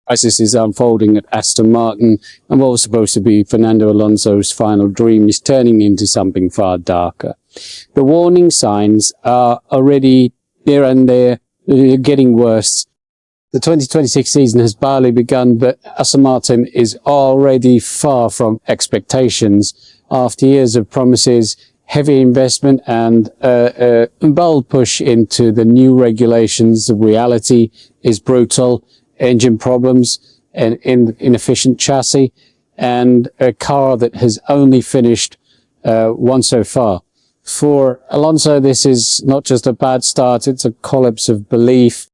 crisis is unfolding at Aston Martin, and what was supposed to be Fernando Alonso's final dream is turning into something far darker. The warning signs are already here and there, getting worse. The 2026 season has barely begun, but Aston Martin is already far from expectations. After years of promises, heavy investment and a bold push into the new regulations, the reality is brutal. Engine problems, and inefficient chassis, and a car that has only finished one so far. For Alonso, this is not just a bad start, it's a collapse of belief.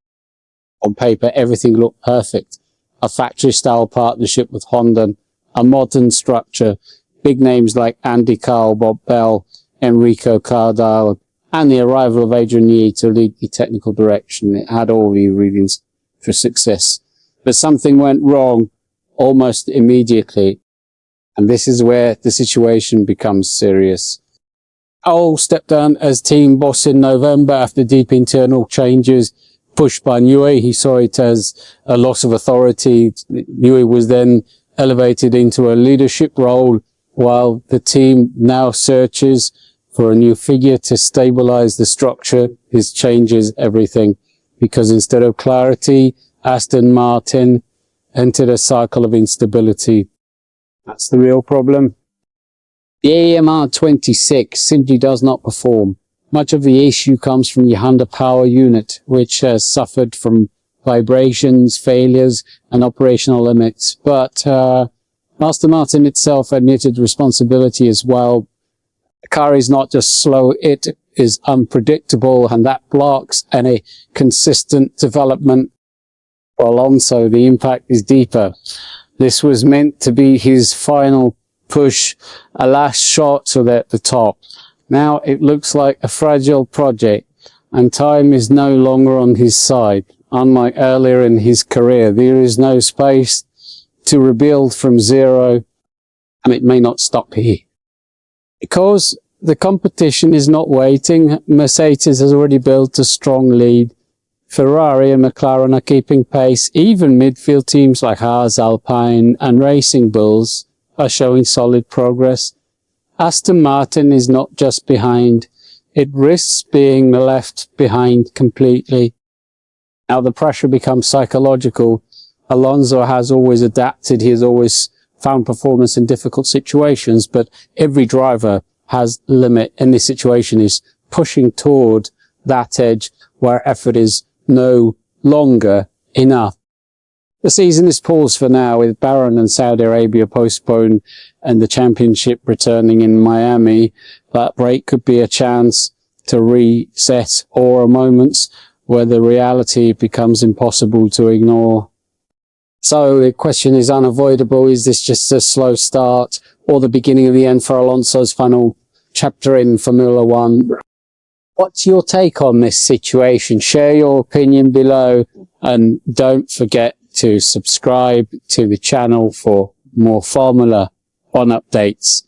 On paper, everything looked perfect. A factory-style partnership with Honda, a modern structure, big names like Andy Cole, Bob Bell, Enrico Cardile, and the arrival of Adrian Newey to lead the technical direction. It had all the ingredients for success. But something went wrong almost immediately. And this is where the situation becomes serious. Cole stepped down as team boss in November after deep internal changes pushed by Newey. He saw it as a loss of authority. Newey was then elevated into a leadership role while the team now searches for a new figure to stabilize the structure. This changes everything, because instead of clarity, Aston Martin entered a cycle of instability. That's the real problem. The AMR 26 simply does not perform. Much of the issue comes from the Honda power unit, which has suffered from vibrations, failures, and operational limits. But Aston Martin itself admitted responsibility as well. The car is not just slow, it is unpredictable, and that blocks any consistent development. For Alonso, the impact is deeper. This was meant to be his final push, a last shot to at the top. Now it looks like a fragile project, and time is no longer on his side. Unlike earlier in his career, there is no space to rebuild from zero, and it may not stop here. Because the competition is not waiting, Mercedes has already built a strong lead. Ferrari and McLaren are keeping pace. Even midfield teams like Haas, Alpine and Racing Bulls are showing solid progress. Aston Martin is not just behind, it risks being left behind completely. Now the pressure becomes psychological. Alonso has always adapted, he has always found performance in difficult situations, but every driver has a limit, and this situation is pushing toward that edge where effort is no longer enough. The season is paused for now, with Bahrain and Saudi Arabia postponed and the championship returning in Miami. That break could be a chance to reset, or moments where the reality becomes impossible to ignore. So the question is unavoidable. Is this just a slow start or the beginning of the end for Alonso's final chapter in Formula One? What's your take on this situation? Share your opinion below, and don't forget to subscribe to the channel for more Formula One updates.